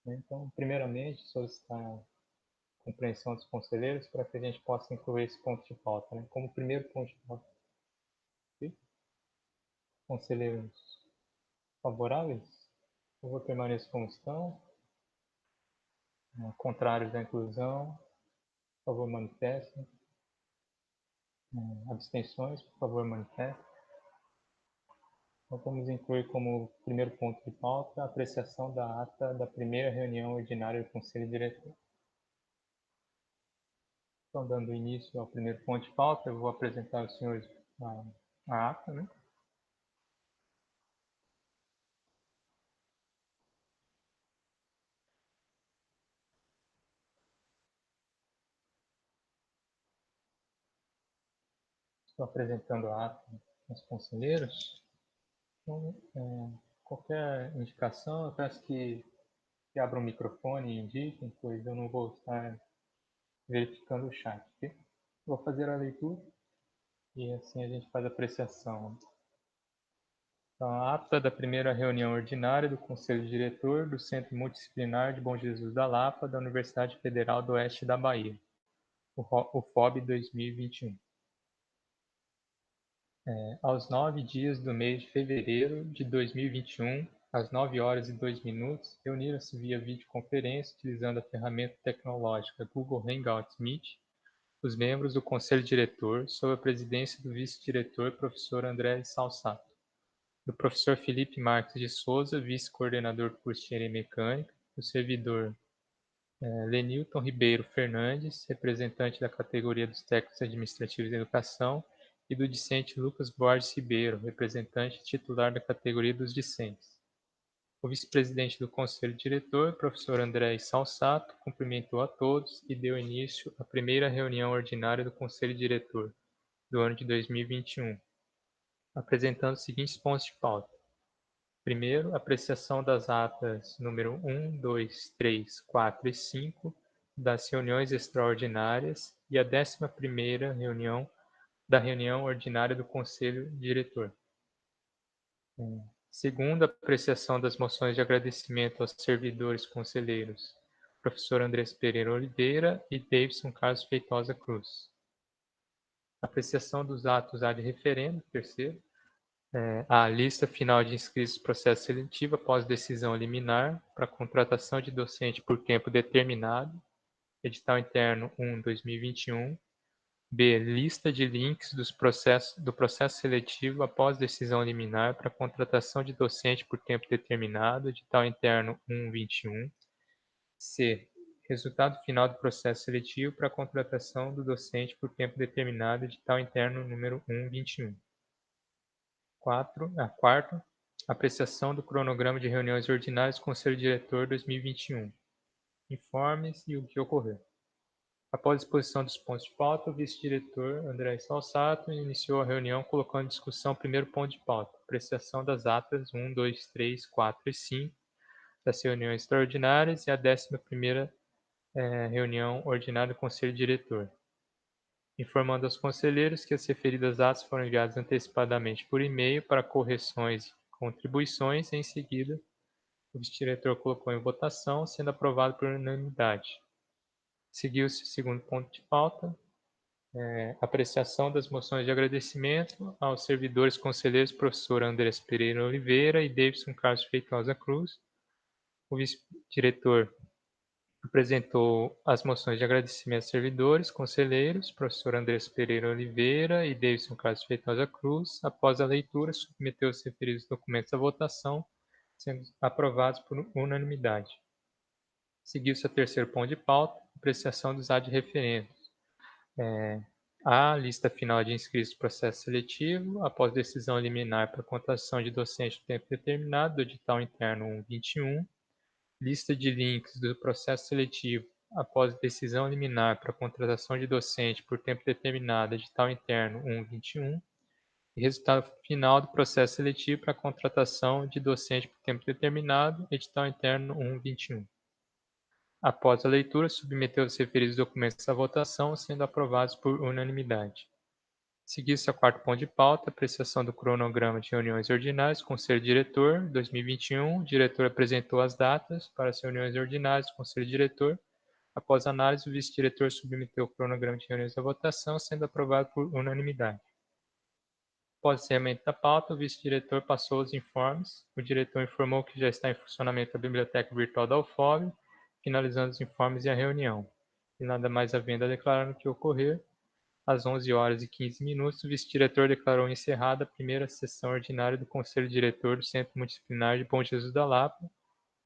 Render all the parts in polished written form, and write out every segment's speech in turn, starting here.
né? Então, primeiramente, solicitar a compreensão dos conselheiros para que a gente possa incluir esse ponto de pauta, né? Como primeiro ponto de pauta. Ok? Conselheiros favoráveis? Por favor, permaneçam como estão. Contrários da inclusão, por favor, manifestem. Abstenções, por favor, manifestem. Então, vamos incluir como primeiro ponto de pauta a apreciação da ata da primeira reunião ordinária do Conselho Diretor. Então, dando início ao primeiro ponto de pauta, eu vou apresentar aos senhores a ata, né? Estou apresentando a ata aos conselheiros. Então, qualquer indicação, eu peço que abram o microfone e indiquem, pois eu não vou estar verificando o chat. Okay? Vou fazer a leitura e assim a gente faz a apreciação. Então, a ata da primeira reunião ordinária do Conselho Diretor do Centro Multidisciplinar de Bom Jesus da Lapa, da Universidade Federal do Oeste da Bahia, o FOB 2021. Aos 9 dias do mês de fevereiro de 2021, às 9 horas e 2 minutos, reuniram-se via videoconferência, utilizando a ferramenta tecnológica Google Hangouts Meet, os membros do Conselho Diretor, sob a presidência do vice-diretor professor André Salsato, do professor Felipe Marques de Souza, vice-coordenador do curso de Engenharia Mecânica, do servidor Lenilton Ribeiro Fernandes, representante da categoria dos técnicos administrativos de educação, e do discente Lucas Borges Ribeiro, representante titular da categoria dos discentes. O vice-presidente do Conselho Diretor, professor André Salsato, cumprimentou a todos e deu início à primeira reunião ordinária do Conselho Diretor do ano de 2021, apresentando os seguintes pontos de pauta. Primeiro, apreciação das atas número 1, 2, 3, 4 e 5 das reuniões extraordinárias e a 11ª reunião da reunião ordinária do Conselho Diretor. Segundo, apreciação das moções de agradecimento aos servidores conselheiros, professor Andrés Pereira Oliveira e Davidson Carlos Feitosa Cruz. Apreciação dos atos ad referendo, terceiro, a lista final de inscritos do processo seletivo após decisão liminar para contratação de docente por tempo determinado, edital interno 1/2021. B. Lista de links do processo seletivo após decisão liminar para contratação de docente por tempo determinado, edital interno 1/21. C. Resultado final do processo seletivo para contratação do docente por tempo determinado, edital interno número 1/21. Quarto, apreciação do cronograma de reuniões ordinárias do Conselho Diretor 2021. Informes e o que ocorreu. Após a exposição dos pontos de pauta, o vice-diretor André Salsato iniciou a reunião colocando em discussão o primeiro ponto de pauta, apreciação das atas 1, 2, 3, 4 e 5 das reuniões extraordinárias e a 11ª reunião ordinária do Conselho Diretor, informando aos conselheiros que as referidas atas foram enviadas antecipadamente por e-mail para correções e contribuições e, em seguida, o vice-diretor colocou em votação, sendo aprovado por unanimidade. Seguiu-se o segundo ponto de pauta, apreciação das moções de agradecimento aos servidores conselheiros professor Andrés Pereira Oliveira e Davidson Carlos Feitosa Cruz. O vice-diretor apresentou as moções de agradecimento aos servidores conselheiros, professor Andrés Pereira Oliveira e Davidson Carlos Feitosa Cruz. Após a leitura, submeteu os referidos documentos à votação, sendo aprovados por unanimidade. Seguiu-se o terceiro ponto de pauta, apreciação dos ad referendos. A lista final de inscritos do processo seletivo, após decisão liminar para contratação de docente de tempo determinado, do edital interno 1/21. Lista de links do processo seletivo, após decisão liminar para contratação de docente por tempo determinado, edital interno 1/21. E resultado final do processo seletivo para contratação de docente por tempo determinado, edital interno 1/21. Após a leitura, submeteu os referidos documentos à votação, sendo aprovados por unanimidade. Seguiu-se ao quarto ponto de pauta, apreciação do cronograma de reuniões ordinárias, Conselho Diretor, 2021. O diretor apresentou as datas para as reuniões ordinárias do Conselho Diretor. Após análise, o vice-diretor submeteu o cronograma de reuniões à votação, sendo aprovado por unanimidade. Após o encerramento da pauta, o vice-diretor passou os informes. O diretor informou que já está em funcionamento a biblioteca virtual da UFOB, finalizando os informes e a reunião. E nada mais havendo a declarar no que ocorrer, às 11h15, o vice-diretor declarou encerrada a primeira sessão ordinária do Conselho Diretor do Centro Multidisciplinar de Bom Jesus da Lapa,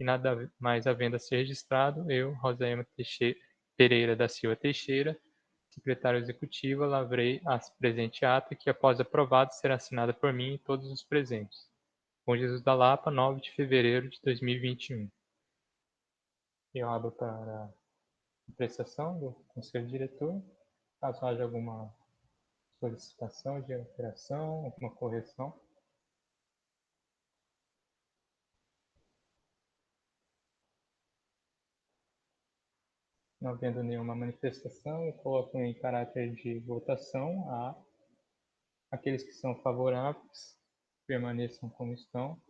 e nada mais havendo a ser registrado, eu, Rosaema Pereira da Silva Teixeira, secretário executivo, lavrei a presente ata que, após aprovado, será assinada por mim e todos os presentes. Bom Jesus da Lapa, 9 de fevereiro de 2021. Eu abro para apreciação do Conselho Diretor. Caso haja alguma solicitação de alteração, alguma correção. Não havendo nenhuma manifestação, eu coloco em caráter de votação aqueles que são favoráveis, permaneçam como estão.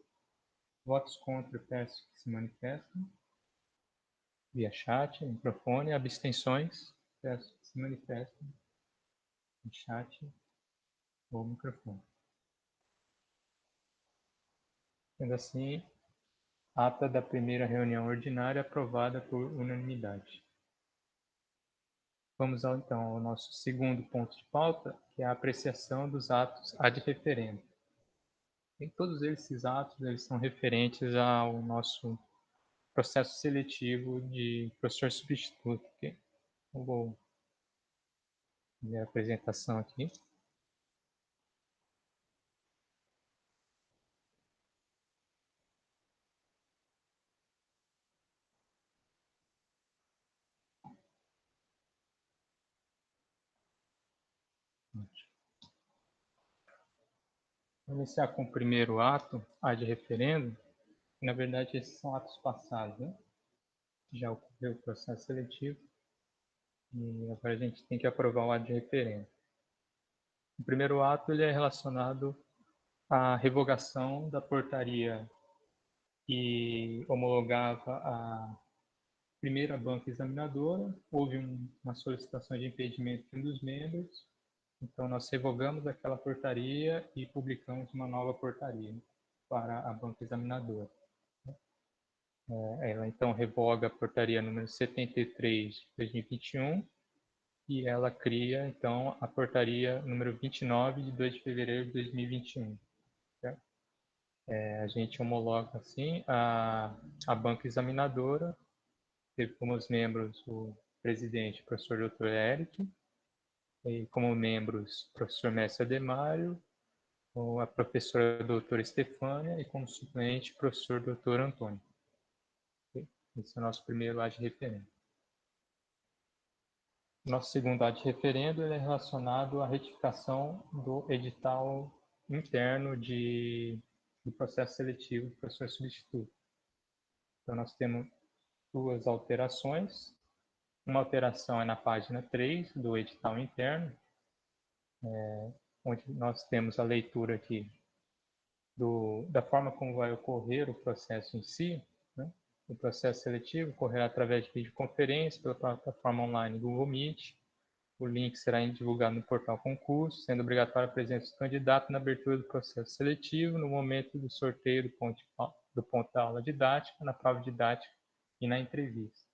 Votos contra, peço que se manifestem via chat, microfone. Abstenções, peço que se manifestem em chat ou microfone. Sendo assim, ata da primeira reunião ordinária aprovada por unanimidade. Vamos então ao nosso segundo ponto de pauta, que é a apreciação dos atos ad referendo. Em todos esses atos, eles são referentes ao nosso processo seletivo de professor substituto. Okay? Eu vou ver a apresentação aqui. Vou iniciar com o primeiro ato, ad referendo. Na verdade, esses são atos passados, né? Já ocorreu o processo seletivo e agora a gente tem que aprovar o ad referendo. O primeiro ato ele é relacionado à revogação da portaria que homologava a primeira banca examinadora. Houve uma solicitação de impedimento de um dos membros, então nós revogamos aquela portaria e publicamos uma nova portaria para a banca examinadora. Ela então revoga a portaria número 73 de 2021 e ela cria então a portaria número 29 de 2 de fevereiro de 2021. Certo? A gente homologa assim a banca examinadora, teve como os membros o presidente, o professor Dr. Eric, e como membros o professor Mestre Ademário, a professora doutora Estefânia e como suplente o professor Dr. Antônio. Esse é o nosso primeiro ad referendo. Nosso segundo ad referendo é relacionado à retificação do edital interno do processo seletivo do professor substituto. Então, nós temos duas alterações. Uma alteração é na página 3 do edital interno, onde nós temos a leitura aqui da forma como vai ocorrer o processo em si. Né? O processo seletivo ocorrerá através de videoconferência pela plataforma online Google Meet. O link será divulgado no portal concurso, sendo obrigatória a presença do candidato na abertura do processo seletivo, no momento do sorteio do ponto da aula didática, na prova didática e na entrevista.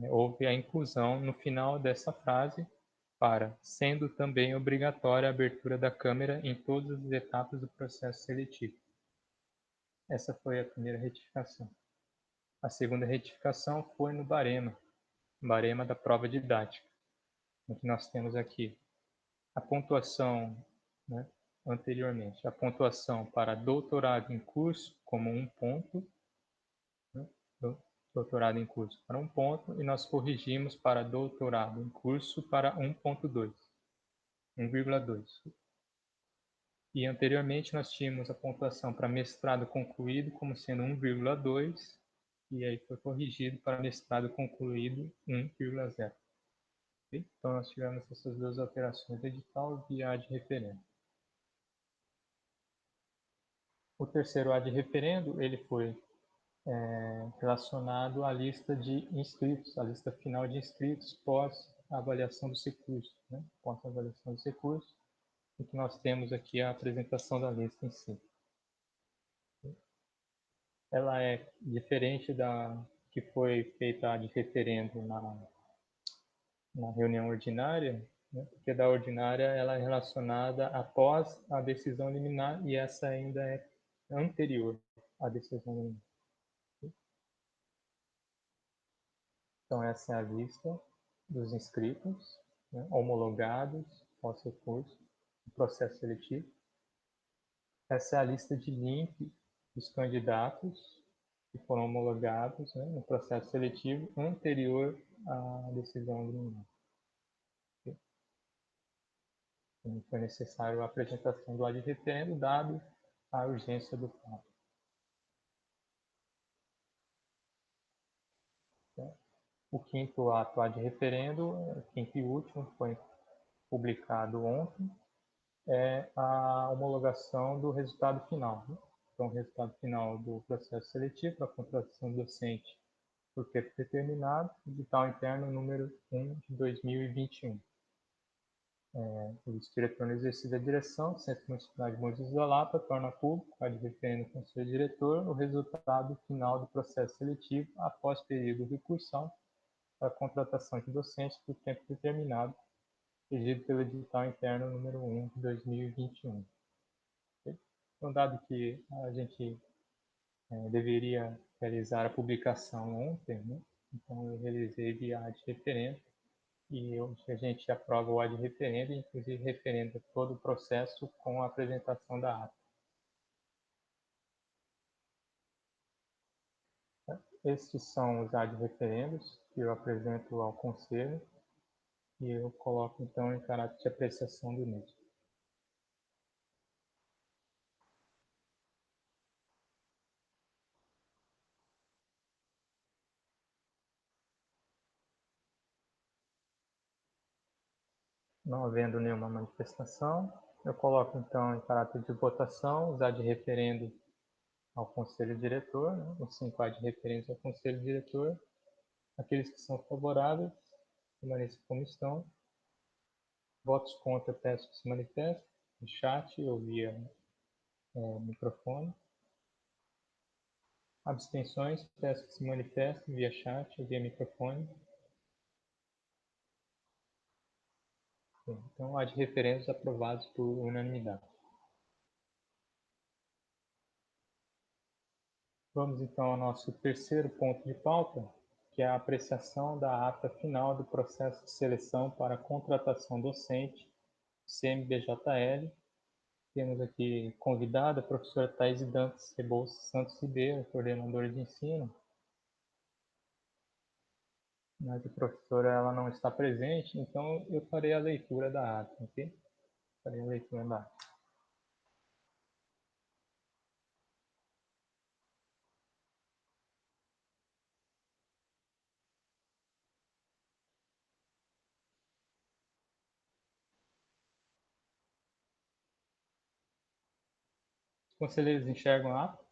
Houve a inclusão no final dessa frase para, sendo também obrigatória a abertura da câmera em todas as etapas do processo seletivo. Essa foi a primeira retificação. A segunda retificação foi no barema da prova didática, o que nós temos aqui a pontuação, né, anteriormente, a pontuação para doutorado em curso como 1 ponto, né, doutorado em curso para 1 ponto, e nós corrigimos para doutorado em curso para 1.2, 1,2. E anteriormente nós tínhamos a pontuação para mestrado concluído como sendo 1,2, e aí foi corrigido para mestrado concluído 1,0. Então, nós tivemos essas duas alterações do edital e ad referendo. O terceiro ad referendo, ele foi relacionado à lista de inscritos, a lista final de inscritos pós avaliação dos recursos, né? Pós avaliação dos recursos, e que nós temos aqui a apresentação da lista em si. Ela é diferente da que foi feita de referendo na reunião ordinária, né? Porque da ordinária ela é relacionada após a decisão liminar e essa ainda é anterior à decisão liminar. Então, essa é a lista dos inscritos, né, homologados aos recursos do processo seletivo. Essa é a lista de link dos candidatos que foram homologados, né, no processo seletivo anterior à decisão liminar. Então, foi necessário a apresentação do ad referendo, dado a urgência do fato. O quinto ato ad referendo, o quinto e último, foi publicado ontem, é a homologação do resultado final. Né? Então, o resultado final do processo seletivo para a contratação docente por tempo determinado, edital interno número 1 de 2021. O vice-diretor no exercício da direção, Centro Municipal de Mogi da Lapa, torna público, ad referendo ao Conselho Diretor, o resultado final do processo seletivo após período recursal para a contratação de docentes por tempo determinado, regido pelo edital interno número 1 de 2021. Então, dado que a gente deveria realizar a publicação ontem, né? Então eu realizei via ad referendo e hoje a gente aprova o ad referendo, inclusive referenda todo o processo com a apresentação da ata. Estes são os ad referendos que eu apresento ao Conselho e eu coloco então em caráter de apreciação do mesmo. Não havendo nenhuma manifestação, eu coloco então em caráter de votação os ad referendo ao Conselho Diretor, né? Os 5 ad referentes ao Conselho Diretor. Aqueles que são favoráveis, permaneçam como estão. Votos contra, peço que se manifestem, no chat ou via microfone. Abstenções, peço que se manifestem via chat ou via microfone. Então, ad referendos aprovados por unanimidade. Vamos então ao nosso terceiro ponto de pauta, que é a apreciação da ata final do processo de seleção para a contratação docente, CMBJL. Temos aqui convidada a professora Thais Dantas Rebouças Santos Ribeiro, coordenadora de ensino. Mas a professora ela não está presente, então eu farei a leitura da ata, ok? Farei a leitura da ata. Os conselheiros enxergam a ata?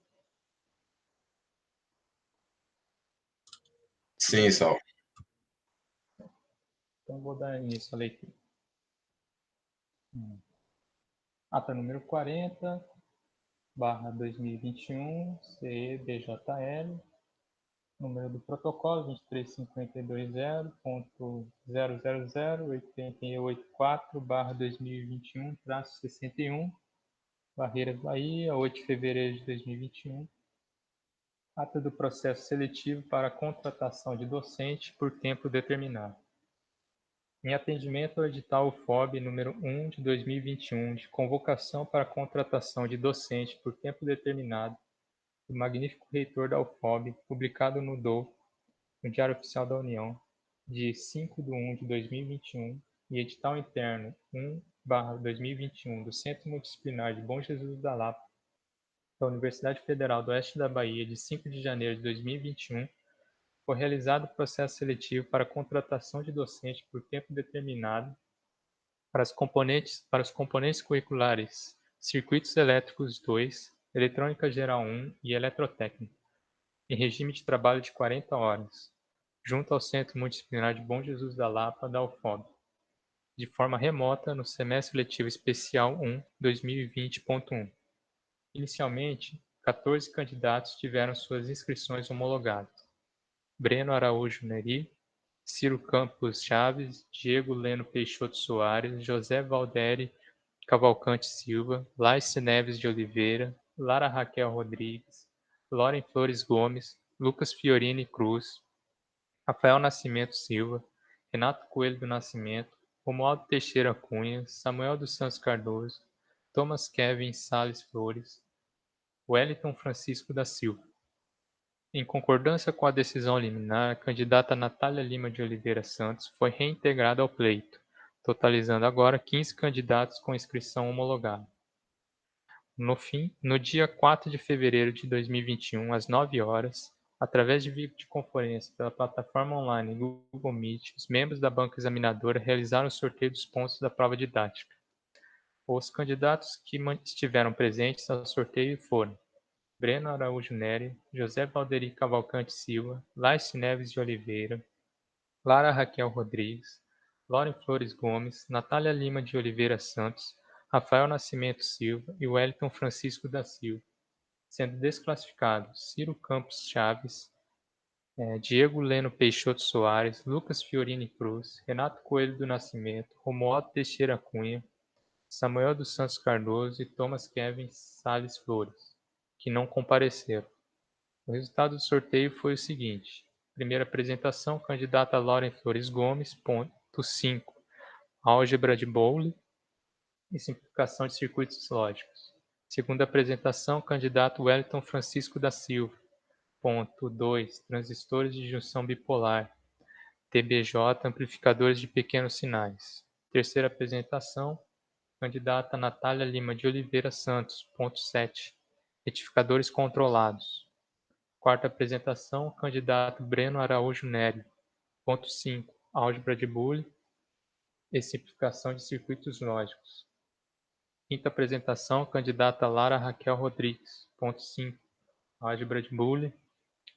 Sim, Sal. Então vou dar início à leitura. Ata número 40, barra 2021, CEBJL, número do protocolo 23552.000.884/2021-61, Barreiras, Bahia, 8 de fevereiro de 2021. Ata do processo seletivo para a contratação de docente por tempo determinado. Em atendimento ao edital UFOB número 1 de 2021, de convocação para a contratação de docente por tempo determinado, do magnífico reitor da UFOB, publicado no DOU, no Diário Oficial da União, de 5/1 de 2021, e edital interno 1/2021 do Centro Multidisciplinar de Bom Jesus da Lapa, da Universidade Federal do Oeste da Bahia, de 5 de janeiro de 2021, Foi realizado o processo seletivo para a contratação de docente por tempo determinado para os componentes curriculares Circuitos Elétricos 2, Eletrônica Geral 1 e Eletrotécnica, em regime de trabalho de 40 horas, junto ao Centro Multidisciplinar de Bom Jesus da Lapa, da UFOB, de forma remota no semestre letivo especial 1 2020.1. Inicialmente, 14 candidatos tiveram suas inscrições homologadas: Breno Araújo Neri, Ciro Campos Chaves, Diego Leno Peixoto Soares, José Valderi Cavalcante Silva, Laice Neves de Oliveira, Lara Raquel Rodrigues, Loren Flores Gomes, Lucas Fiorini Cruz, Rafael Nascimento Silva, Renato Coelho do Nascimento, Romualdo Teixeira Cunha, Samuel dos Santos Cardoso, Thomas Kevin Sales Flores, Wellington Francisco da Silva. Em concordância com a decisão liminar, a candidata Natália Lima de Oliveira Santos foi reintegrada ao pleito, totalizando agora 15 candidatos com inscrição homologada. No dia 4 de fevereiro de 2021, às 9 horas, através de videoconferência pela plataforma online Google Meet, os membros da banca examinadora realizaram o sorteio dos pontos da prova didática. Os candidatos que estiveram presentes ao sorteio foram Breno Araújo Nery, José Valderi Cavalcante Silva, Laice Neves de Oliveira, Lara Raquel Rodrigues, Loren Flores Gomes, Natália Lima de Oliveira Santos, Rafael Nascimento Silva e Wellington Francisco da Silva, sendo desclassificados Ciro Campos Chaves, Diego Leno Peixoto Soares, Lucas Fiorini Cruz, Renato Coelho do Nascimento, Romualdo Teixeira Cunha, Samuel dos Santos Cardoso e Thomas Kevin Sales Flores, que não compareceram. O resultado do sorteio foi o seguinte: primeira apresentação, candidata Loren Flores Gomes, ponto 5, álgebra de Bowle e simplificação de circuitos lógicos. Segunda apresentação, candidato Wellington Francisco da Silva, ponto 2, transistores de junção bipolar, TBJ, amplificadores de pequenos sinais. Terceira apresentação, candidata Natália Lima de Oliveira Santos, ponto 7, retificadores controlados. Quarta apresentação, candidato Breno Araújo Nery, ponto 5, álgebra de Boole e simplificação de circuitos lógicos. Quinta apresentação, candidata Lara Raquel Rodrigues, ponto 5, álgebra de Boole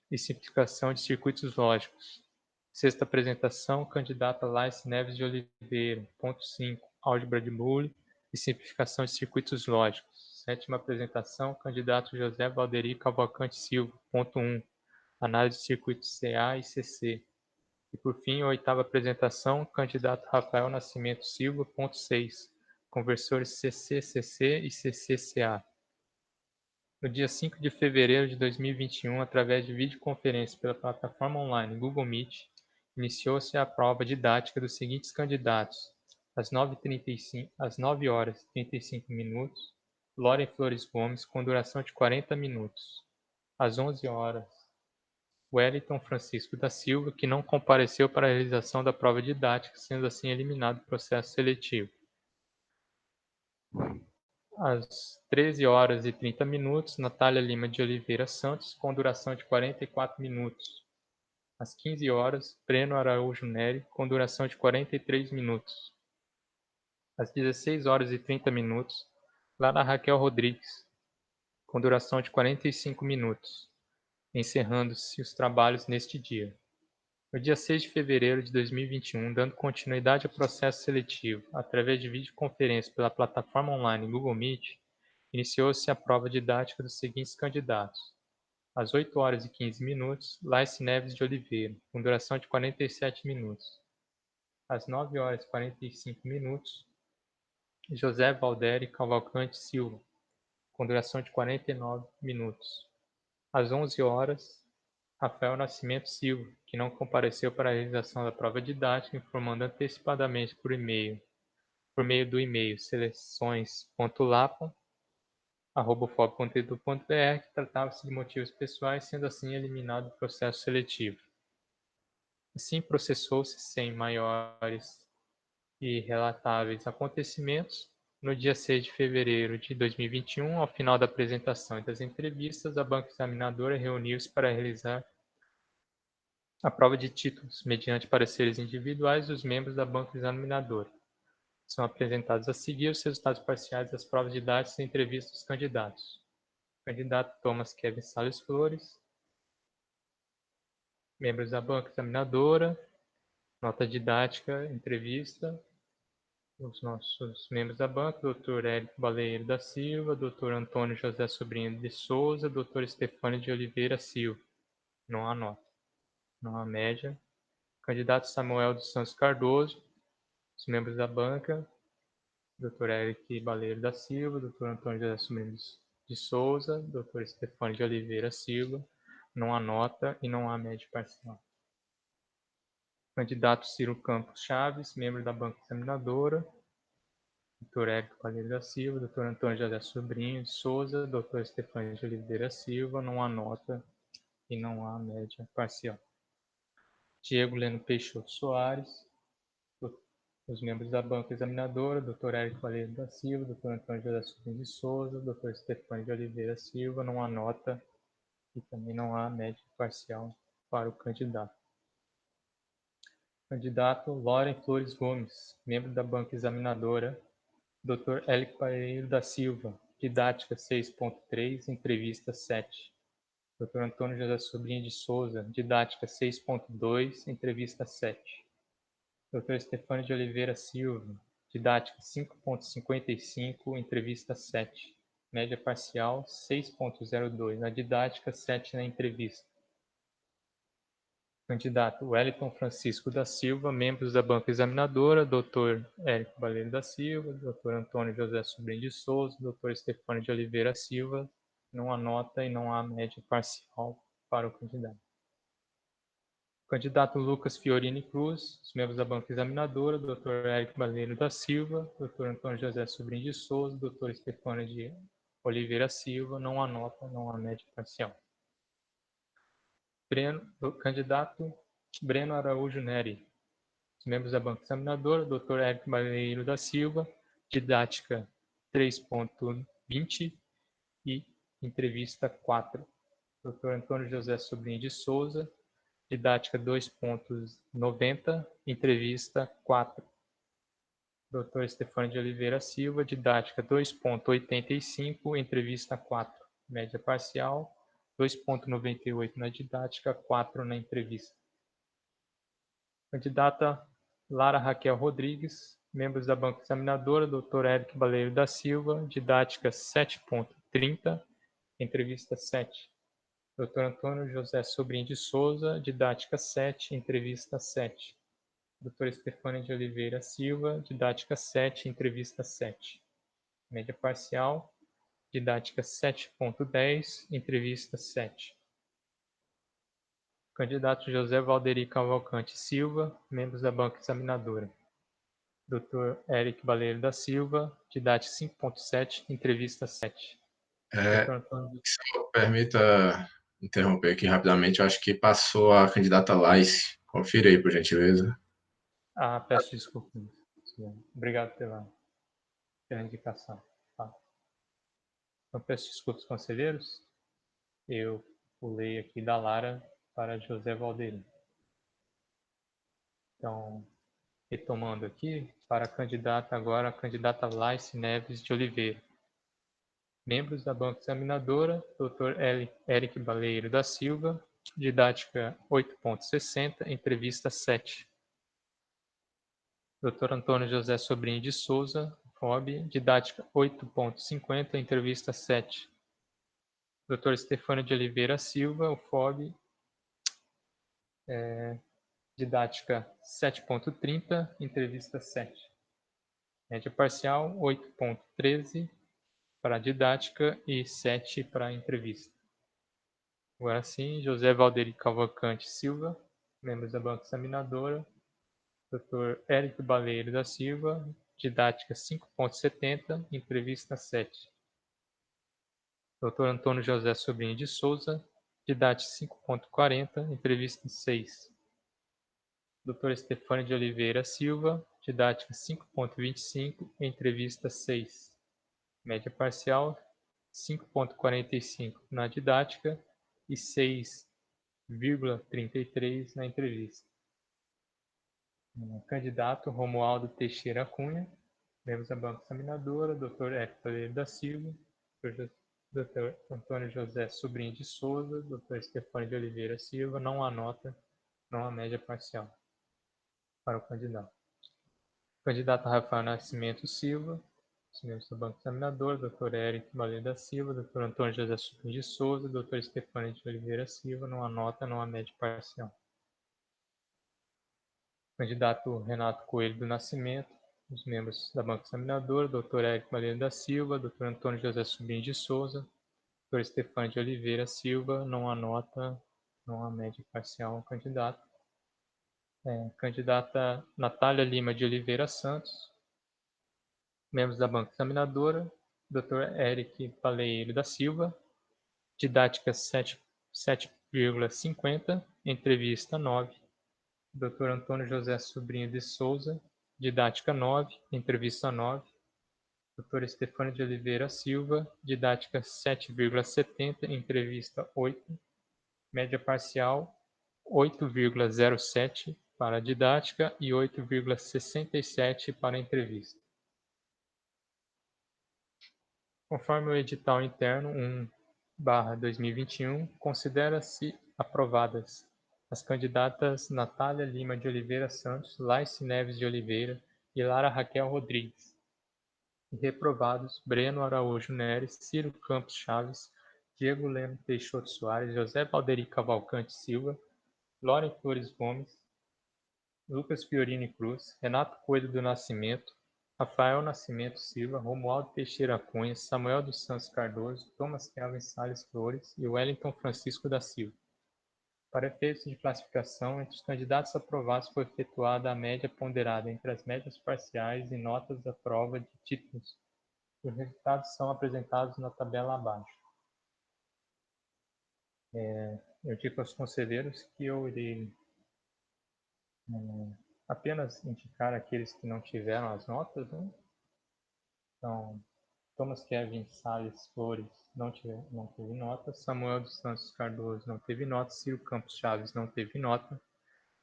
e simplificação de circuitos lógicos. Sexta apresentação, candidata Laice Neves de Oliveira, ponto 5, álgebra de Boole e simplificação de circuitos lógicos. Sétima apresentação, candidato José Valderi Cavalcante Silva, ponto 1, análise de circuitos CA e CC. E por fim, a oitava apresentação, candidato Rafael Nascimento Silva, ponto 6, conversores CC-CC e CC-CA. No dia 5 de fevereiro de 2021, através de videoconferência pela plataforma online Google Meet, iniciou-se a prova didática dos seguintes candidatos: às 9h35, às 9 horas e 35 minutos, Loren Flores Gomes, com duração de 40 minutos. Às 11 horas, Wellington Francisco da Silva, que não compareceu para a realização da prova didática, sendo assim eliminado do processo seletivo. Às 13 horas e 30 minutos, Natália Lima de Oliveira Santos, com duração de 44 minutos. Às 15 horas, Breno Araújo Nery, com duração de 43 minutos. Às 16 horas e 30 minutos, Lara Raquel Rodrigues, com duração de 45 minutos, encerrando-se os trabalhos neste dia. No dia 6 de fevereiro de 2021, dando continuidade ao processo seletivo, através de videoconferência pela plataforma online Google Meet, iniciou-se a prova didática dos seguintes candidatos: às 8 horas e 15 minutos, Laice Neves de Oliveira, com duração de 47 minutos. Às 9 horas e 45 minutos, José Valderi Cavalcante Silva, com duração de 49 minutos. Às 11 horas, Rafael Nascimento Silva, que não compareceu para a realização da prova didática, informando antecipadamente por meio do e-mail seleções.lapa@ufop.edu.br, que tratava-se de motivos pessoais, sendo assim eliminado do processo seletivo. Assim processou-se sem maiores e relatáveis acontecimentos. No dia 6 de fevereiro de 2021, ao final da apresentação e das entrevistas, a banca examinadora reuniu-se para realizar A prova de títulos, mediante pareceres individuais dos membros da banca examinadora. São apresentados a seguir os resultados parciais das provas didáticas e entrevistas dos candidatos. Candidato Thomas Kevin Salles Flores, membros da banca examinadora, nota didática, entrevista, os nossos membros da banca, Dr. Érico Baleiro da Silva, Dr. Antônio José Sobrinho de Souza, Dr. Estefânia de Oliveira Silva. Não há nota, não há média. Candidato Samuel dos Santos Cardoso, os membros da banca, Dr. Érico Baleiro da Silva, Dr. Antônio José Sobrinho de Souza, Dr. Estefânia de Oliveira Silva. Não há nota e não há média parcial. Candidato Ciro Campos Chaves, membro da banca examinadora, Dr. Érico Baleiro da Silva, Dr. Antônio José Sobrinho de Souza, Dr. Estefânia de Oliveira Silva. Não há nota e não há média parcial. Diego Leno Peixoto Soares, os membros da banca examinadora, Dr. Érico Baleiro da Silva, Dr. Antônio José Sobrinho de Souza, Dr. Estefânia de Oliveira Silva. Não há nota e também não há média parcial para o candidato. Candidato Loren Flores Gomes, membro da banca examinadora, Dr. Érico Baleiro da Silva, didática 6.3, entrevista 7. Dr. Antônio José Sobrinho de Souza, didática 6.2, entrevista 7. Dr. Estefânia de Oliveira Silva, didática 5.55, entrevista 7. Média parcial 6.02 na didática, 7 na entrevista. Candidato Wellington Francisco da Silva, membros da banca examinadora, Dr. Érico Baleiro da Silva, Dr. Antônio José Sobrinho de Souza, Dr. Estefânia de Oliveira Silva. Não há nota e não há média parcial para o candidato. Candidato Lucas Fiorini Cruz, os membros da banca examinadora, Dr. Érico Baleiro da Silva, Dr. Antônio José Sobrinho de Souza, Dr. Estefânia de Oliveira Silva. Não há nota, não há média parcial. Candidato Breno Araújo Neri, os membros da banca examinadora, Dr. Érico Baleiro da Silva, didática 3.20 e entrevista 4. Dr. Antônio José Sobrinho de Souza, didática 2.90, entrevista 4. Dr. Estefânia de Oliveira Silva, didática 2.85, entrevista 4. Média parcial 2.98 na didática, 4 na entrevista. Candidata Lara Raquel Rodrigues, membros da banca examinadora, Dr. Érico Baleiro da Silva, didática 7.30, entrevista 7. Dr. Antônio José Sobrinho de Souza, didática 7, entrevista 7. Dr. Estefânia de Oliveira Silva, didática 7, entrevista 7. Média parcial, didática 7.10, entrevista 7. Candidato José Valderi Cavalcante Silva, membros da banca examinadora. Dr. Érico Baleiro da Silva, didática 5.7, entrevista 7. Dr. Antônio... Só permita interromper aqui rapidamente. Eu acho que passou a candidata Laice. Confira aí, por gentileza. Peço desculpas. Obrigado pela indicação. Então, peço desculpas, conselheiros. Eu pulei aqui da Lara para José Valderi. Então, retomando aqui, para a candidata agora, a candidata Laice Neves de Oliveira. Membros da banca examinadora, Dr. Érico Baleiro da Silva, didática 8.60, entrevista 7. Dr. Antônio José Sobrinho de Souza, FOB, didática 8.50, entrevista 7. Dr. Estefânia de Oliveira Silva, UFOB, didática 7.30, entrevista 7. Média parcial 8.13 para a didática e 7 para a entrevista. Agora sim, José Valderi Cavalcante Silva, membros da banca examinadora, Dr. Érico Baleiro da Silva, didática 5.70, entrevista 7. Dr. Antônio José Sobrinho de Souza, didática 5.40, entrevista 6. Dr. Estefânia de Oliveira Silva, didática 5.25, entrevista 6. Média parcial 5.45 na didática e 6 0,33 na entrevista. Candidato Romualdo Teixeira Cunha, membros da banca examinadora, Dr. Hélio Pereira da Silva, Dr. Antônio José Sobrinho de Souza, Dr. Stefânio de Oliveira Silva, não há nota, não há média parcial para o candidato. Candidato Rafael Nascimento Silva, os membros da banca examinadora, Dr. Eric Baleia da Silva, Dr. Antônio José Sobrinho de Souza, Dr. Stefânio de Oliveira Silva, não há nota, não há média parcial. Candidato Renato Coelho do Nascimento, os membros da banca examinadora, Dr. Eric Baleia da Silva, Dr. Antônio José Sobrinho de Souza, Dr. Stefânio de Oliveira Silva, não há nota, não há média parcial ao candidato. Candidata Natália Lima de Oliveira Santos, membros da banca examinadora, Dr. Eric Paleiro da Silva, didática 7,50, entrevista 9, Dr. Antônio José Sobrinho de Souza, didática 9, entrevista 9, Dr. Stefânio de Oliveira Silva, didática 7,70, entrevista 8, média parcial 8,07 para a didática e 8,67 para a entrevista. Conforme o edital interno 1/2021, considera-se aprovadas as candidatas Natália Lima de Oliveira Santos, Laice Neves de Oliveira e Lara Raquel Rodrigues. E reprovados Breno Araújo Neres, Ciro Campos Chaves, Diego Leno Peixoto Soares, José Valderi Cavalcante Silva, Loren Flores Gomes, Lucas Fiorini Cruz, Renato Coelho do Nascimento, Rafael Nascimento Silva, Romualdo Teixeira Cunha, Samuel dos Santos Cardoso, Thomas Kelvin Salles Flores e Wellington Francisco da Silva. Para efeitos de classificação, entre os candidatos aprovados foi efetuada a média ponderada entre as médias parciais e notas da prova de títulos. Os resultados são apresentados na tabela abaixo. Eu digo aos conselheiros que eu irei apenas indicar aqueles que não tiveram as notas, né? Então, Thomas Kevin Salles Flores não teve nota, Samuel dos Santos Cardoso não teve nota, Ciro Campos Chaves não teve nota,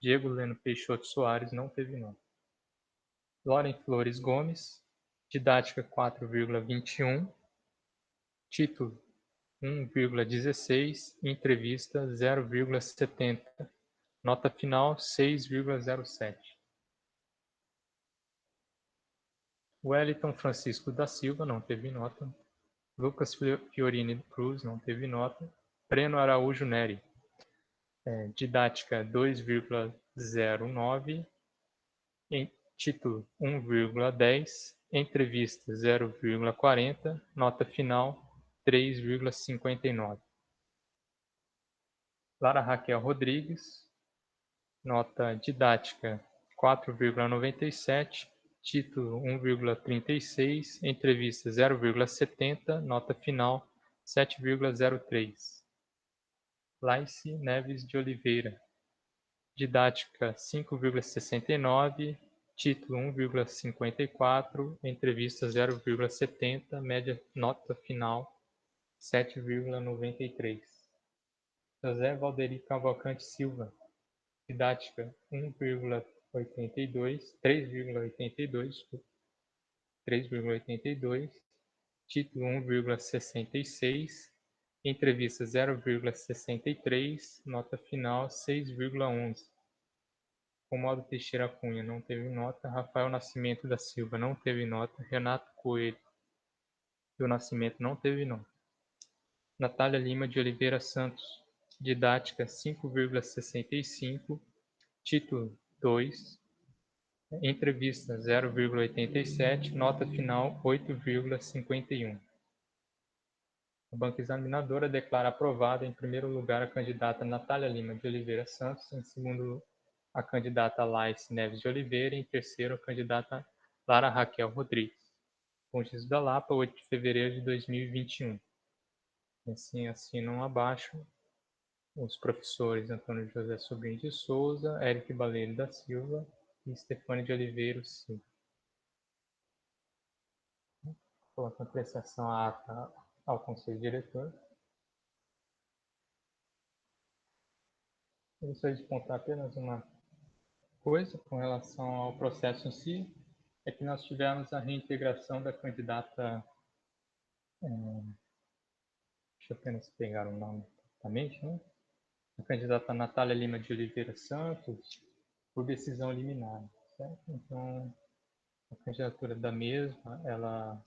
Diego Leno Peixoto Soares não teve nota. Loren Flores Gomes, didática 4,21, título 1,16, entrevista 0,70, nota final 6,07. Wellington Francisco da Silva não teve nota. Lucas Fiorini Cruz não teve nota. Breno Araújo Neri, didática 2,09, em título 1,10, entrevista 0,40, nota final 3,59. Lara Raquel Rodrigues, nota didática 4,97, título 1,36, entrevista 0,70, nota final 7,03. Laice Neves de Oliveira, didática 5,69, título 1,54, entrevista 0,70, média nota final 7,93. José Valderi Cavalcante Silva, didática 3,82, título 1,66, entrevista 0,63, nota final 6,11. Romualdo Teixeira Cunha não teve nota, Rafael Nascimento da Silva não teve nota, Renato Coelho do Nascimento não teve nota. Natália Lima de Oliveira Santos, didática 5,65, título 2, entrevista 0,87, nota final 8,51. A banca examinadora declara aprovada, em primeiro lugar, a candidata Natália Lima de Oliveira Santos, em segundo, a candidata Laice Neves de Oliveira, e em terceiro, a candidata Lara Raquel Rodrigues. Pontes da Lapa, 8 de fevereiro de 2021. E assim assinam abaixo os professores Antônio José Sobrinho de Souza, Eric Baleiro da Silva e Stefânio de Oliveira Silva. Coloco a apreciação à ata ao Conselho Diretor. Eu gostaria de contar apenas uma coisa com relação ao processo em si, é que nós tivemos a reintegração da candidata, deixa eu apenas pegar o nome exatamente, né? A candidata Natália Lima de Oliveira Santos, por decisão liminar, certo? Então, a candidatura da mesma, ela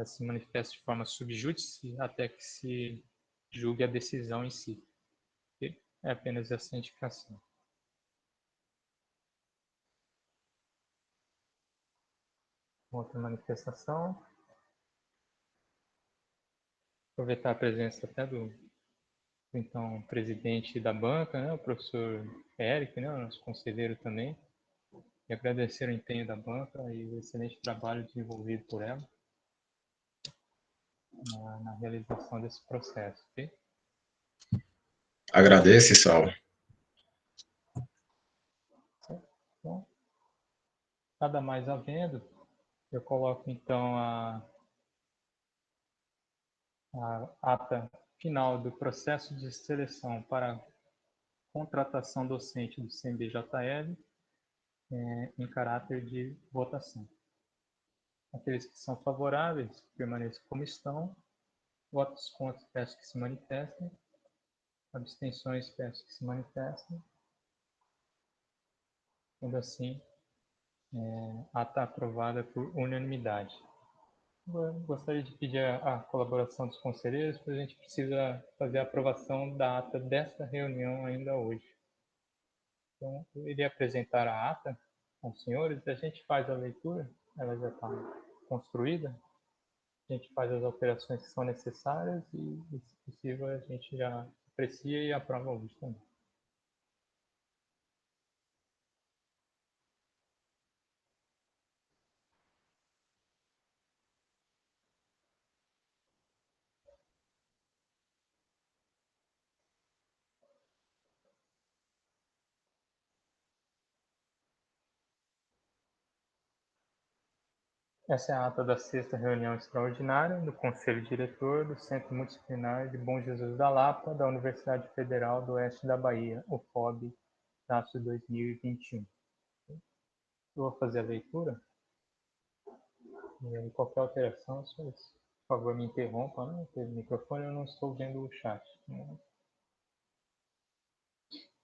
se manifesta de forma subjúdice até que se julgue a decisão em si. É apenas essa indicação. Outra manifestação, aproveitar a presença até do então presidente da banca, né, o professor Eric, né, nosso conselheiro também, e agradecer o empenho da banca e o excelente trabalho desenvolvido por ela na realização desse processo. Okay? Agradeço, Saulo. Então, nada mais havendo, eu coloco então a ata final do processo de seleção para contratação docente do CNBJL em caráter de votação. Aqueles que são favoráveis, permaneçam como estão. Votos contra, peço que se manifestem. Abstenções, peço que se manifestem. Sendo assim, ata aprovada por unanimidade. Eu gostaria de pedir a colaboração dos conselheiros, porque a gente precisa fazer a aprovação da ata desta reunião ainda hoje. Então, eu iria apresentar a ata aos senhores, a gente faz a leitura, ela já está construída, a gente faz as alterações que são necessárias e se possível, a gente já aprecia e aprova hoje também. Essa é a ata da sexta reunião extraordinária do Conselho Diretor do Centro Multidisciplinar de Bom Jesus da Lapa, da Universidade Federal do Oeste da Bahia, o FOB-2021. Eu vou fazer a leitura e aí qualquer alteração, por favor, me interrompa, né? Pelo microfone eu não estou vendo o chat.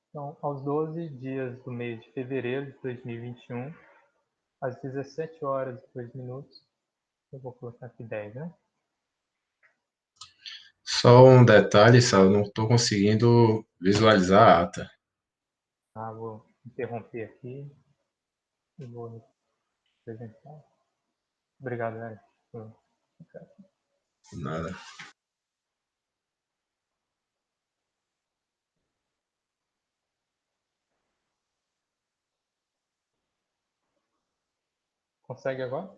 Então, aos 12 dias do mês de fevereiro de 2021, às 17 horas e 2 minutos, eu vou colocar aqui 10, né? Só um detalhe, Saulo, não estou conseguindo visualizar a ata. Vou interromper aqui e vou apresentar. Obrigado, Eric. Nada. Consegue agora?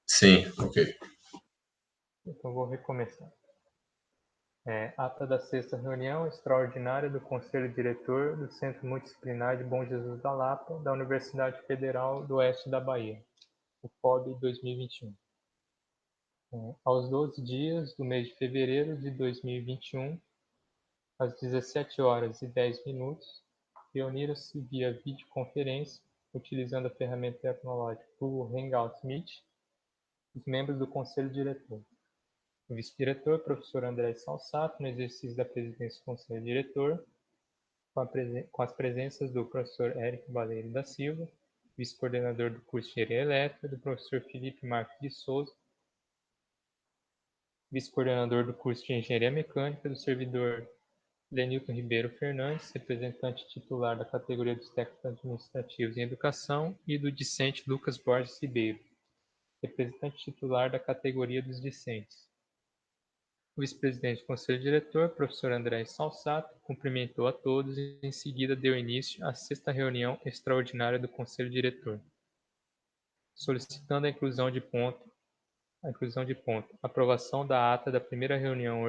Sim, ok. Então vou recomeçar. Ata da sexta reunião extraordinária do Conselho Diretor do Centro Multidisciplinar de Bom Jesus da Lapa, da Universidade Federal do Oeste da Bahia, o FOB 2021. Aos 12 dias do mês de fevereiro de 2021, às 17 horas e 10 minutos, reuniram-se via videoconferência, utilizando a ferramenta tecnológica Google Hangout Meet, os membros do Conselho Diretor. O vice-diretor, professor André Salsato, no exercício da presidência do Conselho Diretor, com as presenças do professor Érico Baleiro da Silva, vice-coordenador do curso de Engenharia Elétrica, do professor Felipe Marques de Souza, vice-coordenador do curso de Engenharia Mecânica, do servidor Lenilton Ribeiro Fernandes, representante titular da categoria dos técnicos administrativos em educação, e do discente Lucas Borges Ribeiro, representante titular da categoria dos discentes. O vice-presidente do Conselho Diretor, professor André Salsato, cumprimentou a todos e em seguida deu início à sexta reunião extraordinária do Conselho Diretor, solicitando a inclusão de ponto, aprovação da ata da primeira reunião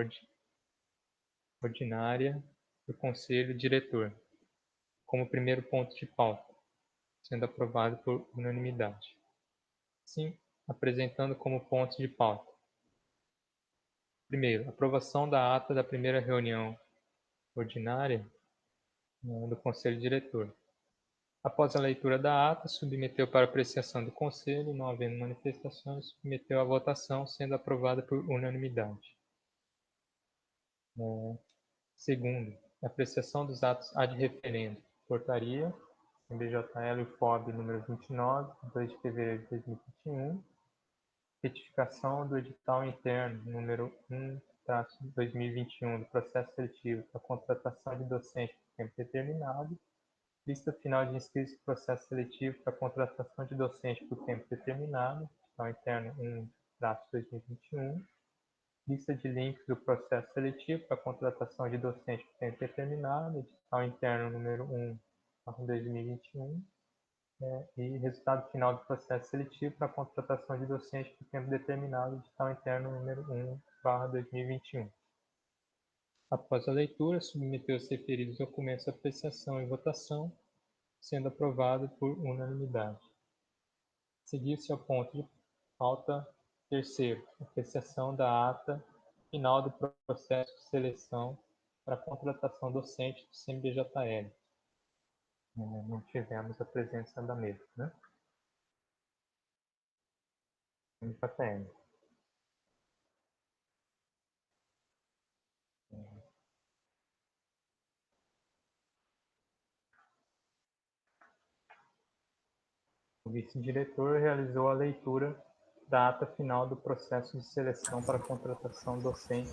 ordinária do Conselho Diretor, como primeiro ponto de pauta, sendo aprovado por unanimidade. Sim, apresentando como pontos de pauta. Primeiro, aprovação da ata da primeira reunião ordinária do Conselho Diretor. Após a leitura da ata, submeteu para apreciação do Conselho, não havendo manifestações, submeteu à votação, sendo aprovada por unanimidade. Segundo, apreciação dos atos ad referendo. Portaria, MBJL FOB número 29, 2 de fevereiro de 2021. Retificação do edital interno número 1/2021 do processo seletivo para contratação de docente por tempo determinado. Lista final de inscritos do processo seletivo para contratação de docente por tempo determinado, edital interno 1/2021. Lista de links do processo seletivo para contratação de docente por tempo determinado, edital interno número 1/2021. E resultado final do processo seletivo para contratação de docente por tempo determinado, edital interno número 1/2021. Após a leitura, submeteu os referidos documentos à apreciação e votação, sendo aprovado por unanimidade. Seguir-se ao ponto de pauta terceiro, apreciação da ata final do processo de seleção para contratação docente do CNBJL. Não tivemos a presença da mesa, né? CNBJL. O vice-diretor realizou a leitura da ata final do processo de seleção para contratação docente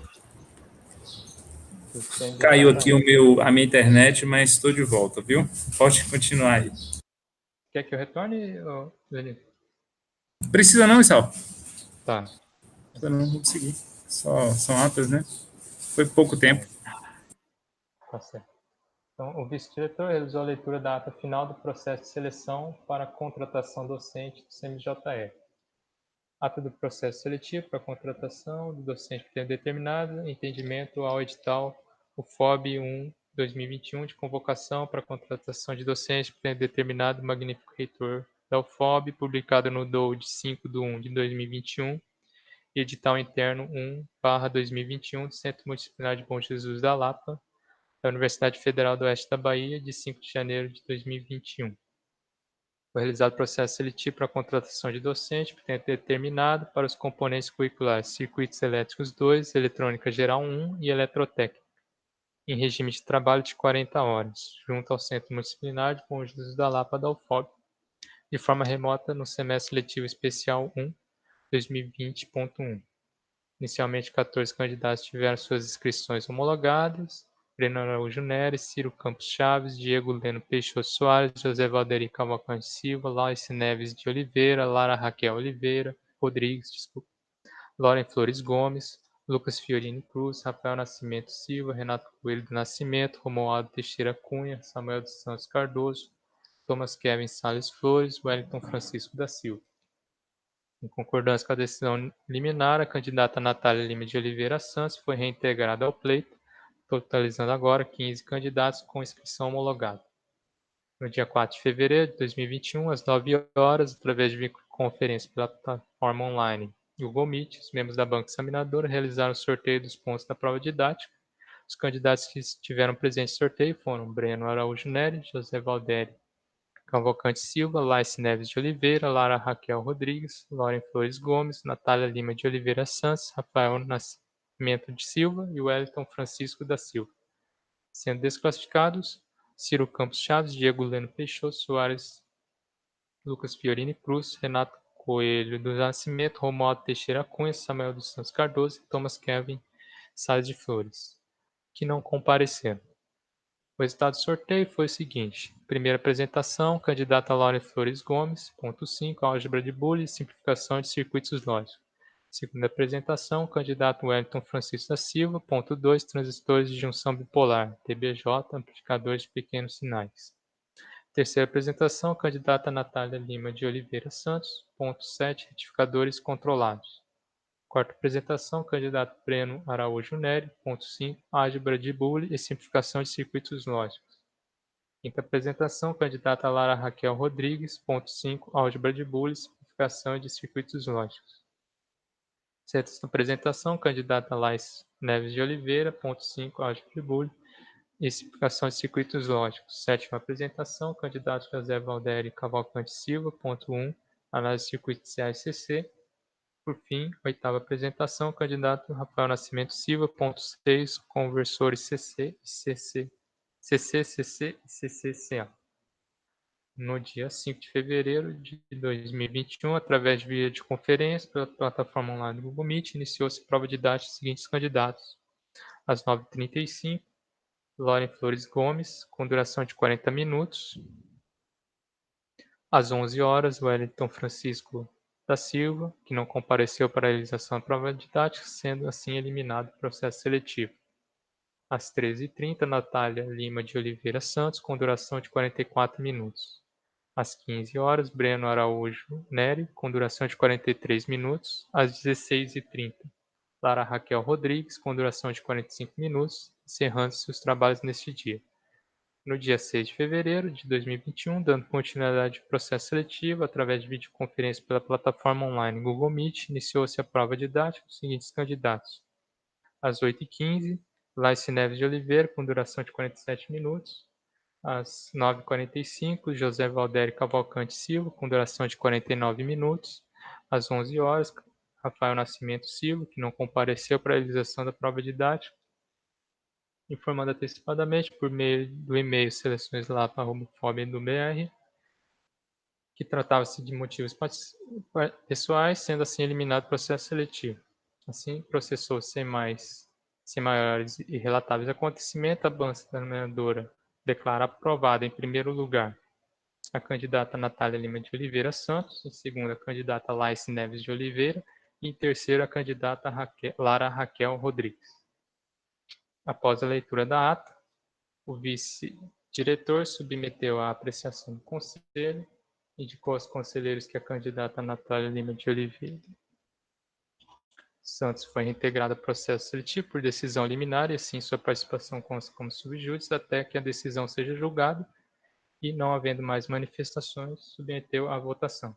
do CNBJL. Caiu aqui a minha internet, mas estou de volta, viu? Pode continuar aí. Quer que eu retorne, Lenir? Precisa não, Isal? Tá. Eu não vou conseguir. São atas, né? Foi pouco tempo. Tá certo. Então, o vice-diretor realizou a leitura da ata final do processo de seleção para contratação docente do CNBJL. Ata do processo seletivo para contratação do docente por tempo determinado, entendimento ao edital UFOB 1/2021 de convocação para contratação de docente por tempo determinado, magnífico reitor da UFOB, publicado no DOU de 5/1/2021, e edital interno 1/2021 do Centro Multidisciplinar de Bom Jesus da Lapa, da Universidade Federal do Oeste da Bahia, de 5 de janeiro de 2021. Foi realizado processo seletivo para a contratação de docente por tempo determinado para os componentes curriculares Circuitos Elétricos 2, Eletrônica Geral 1 e Eletrotécnica, em regime de trabalho de 40 horas, junto ao Centro Multidisciplinar de Bom Jesus da Lapa da UFOB, de forma remota no semestre letivo especial 1, 2020.1. Inicialmente, 14 candidatos tiveram suas inscrições homologadas: Breno Araújo Neres, Ciro Campos Chaves, Diego Leno Peixoto Soares, José Valderi Cavalcante Silva, Laurice Neves de Oliveira, Lara Raquel Oliveira Rodrigues, Lauren Flores Gomes, Lucas Fiorini Cruz, Rafael Nascimento Silva, Renato Coelho do Nascimento, Romualdo Teixeira Cunha, Samuel dos Santos Cardoso, Thomas Kevin Salles Flores, Wellington Francisco da Silva. Em concordância com a decisão liminar, a candidata Natália Lima de Oliveira Santos foi reintegrada ao pleito, totalizando agora 15 candidatos com inscrição homologada. No dia 4 de fevereiro de 2021, às 9 horas, através de videoconferência pela plataforma online Google Meet, os membros da banca examinadora realizaram o sorteio dos pontos da prova didática. Os candidatos que estiveram presentes no sorteio foram Breno Araújo Nery, José Valderi Cavalcante Silva, Laurice Neves de Oliveira, Lara Raquel Rodrigues, Lauren Flores Gomes, Natália Lima de Oliveira Santos, Rafael Nascimento de Silva e Wellington Francisco da Silva. Sendo desclassificados, Ciro Campos Chaves, Diego Leno Peixoto Soares, Lucas Fiorini Cruz, Renato Coelho do Nascimento, Romualdo Teixeira Cunha, Samuel dos Santos Cardoso e Thomas Kevin Salles de Flores, que não compareceram. O resultado do sorteio foi o seguinte: primeira apresentação, candidata Lauren Flores Gomes, ponto 5, álgebra de Boole e simplificação de circuitos lógicos. Segunda apresentação, candidato Wellington Francisco da Silva, ponto 2, transistores de junção bipolar, TBJ, amplificadores de pequenos sinais. Terceira apresentação, candidata Natália Lima de Oliveira Santos, ponto 7, retificadores controlados. Quarta apresentação, candidato Breno Araújo Nery, ponto 5, álgebra de Boole e simplificação de circuitos lógicos. Quinta apresentação, candidata Lara Raquel Rodrigues, ponto 5, álgebra de Boole e simplificação de circuitos lógicos. Sexta apresentação, candidata Laís Neves de Oliveira, ponto 5, álgebra de Boole Especificação de circuitos lógicos. Sétima apresentação, candidato José Valderi Cavalcante Silva, ponto 1, análise de circuitos CA/CC. Por fim, oitava apresentação, candidato Rafael Nascimento Silva, ponto 6, conversores CC e CCCA. No dia 5 de fevereiro de 2021, através de videoconferência pela plataforma online do Google Meet, iniciou-se a prova didática dos seguintes candidatos. Às 9h35, Loren Flores Gomes, com duração de 40 minutos. Às 11 horas, Wellington Francisco da Silva, que não compareceu para a realização da prova didática, sendo assim eliminado do processo seletivo. Às 13h30, Natália Lima de Oliveira Santos, com duração de 44 minutos. Às 15 horas, Breno Araújo Nery, com duração de 43 minutos. Às 16h30, Lara Raquel Rodrigues, com duração de 45 minutos, encerrando-se os trabalhos neste dia. No dia 6 de fevereiro de 2021, dando continuidade ao processo seletivo, através de videoconferência pela plataforma online Google Meet, iniciou-se a prova didática dos seguintes candidatos. Às 8h15, Laice Neves de Oliveira, com duração de 47 minutos. Às 9h45, José Valderi Cavalcante Silva, com duração de 49 minutos. Às 11 horas, Rafael Nascimento Silva, que não compareceu para a realização da prova didática, informando antecipadamente por meio do e-mail seleçõeslapa@fobem.br que tratava-se de motivos pessoais, sendo assim eliminado do processo seletivo. Assim, processou sem maiores e relatáveis acontecimentos, a banca examinadora declara aprovada em primeiro lugar a candidata Natália Lima de Oliveira Santos, em segundo a candidata Laice Neves de Oliveira e em terceiro a candidata Lara Raquel Rodrigues. Após a leitura da ata, o vice-diretor submeteu à apreciação do conselho, indicou aos conselheiros que a candidata Natália Lima de Oliveira Santos foi reintegrada ao processo seletivo por decisão liminar e assim sua participação consta como subjúdice até que a decisão seja julgada e, não havendo mais manifestações, submeteu à votação,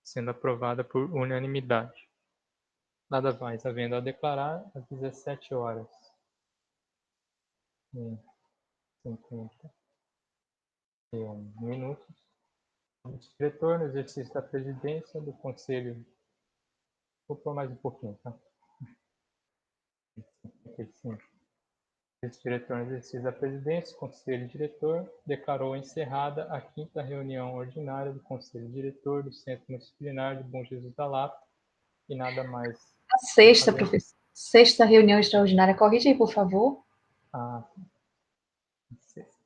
sendo aprovada por unanimidade. Nada mais havendo a declarar, às 17 horas. 51 minutos. O diretor, no exercício da presidência do Conselho. Vou pôr mais um pouquinho, tá? 55. O diretor, no exercício da presidência, o Conselho Diretor, declarou encerrada a 5ª reunião ordinária do Conselho Diretor do Centro Multidisciplinar de Bom Jesus da Lapa e nada mais. A sexta, professor. Sexta reunião extraordinária. Corrige aí, por favor. Sexta.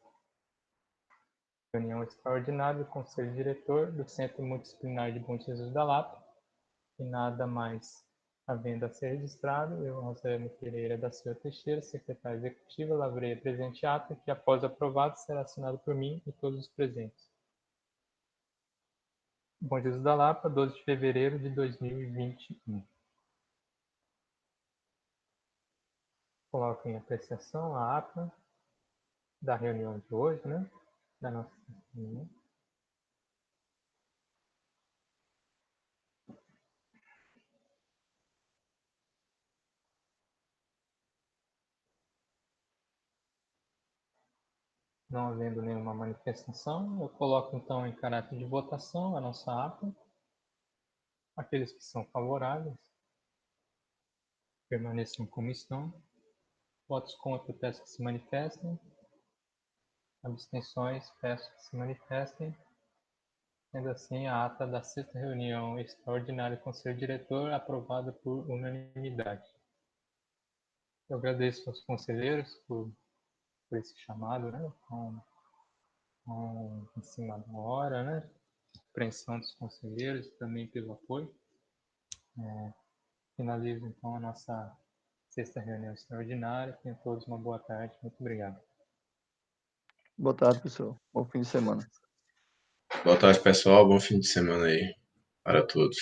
Reunião extraordinária do Conselho Diretor do Centro Multidisciplinar de Bom Jesus da Lapa e nada mais havendo a ser registrado, eu, Rosalemo Pereira da Silva Teixeira, secretária executiva, lavrei a presente ata, que após aprovado será assinado por mim e todos os presentes. Bom Jesus da Lapa, 12 de fevereiro de 2021. Coloco em apreciação a ata da reunião de hoje, né? Da nossa reunião. Não havendo nenhuma manifestação, eu coloco então em caráter de votação a nossa ata. Aqueles que são favoráveis permaneçam como estão. Votos contra, peço que se manifestem. Abstenções, peço que se manifestem. Sendo assim, a ata da 6ª reunião extraordinária do Conselho Diretor aprovada por unanimidade. Eu agradeço aos conselheiros por esse chamado, né? Em cima da hora, né? Compreensão dos conselheiros, também pelo apoio. Finalizo então a nossa 6ª reunião extraordinária. Tenham todos uma boa tarde. Muito obrigado. Boa tarde, pessoal. Bom fim de semana. Boa tarde, pessoal. Bom fim de semana aí para todos.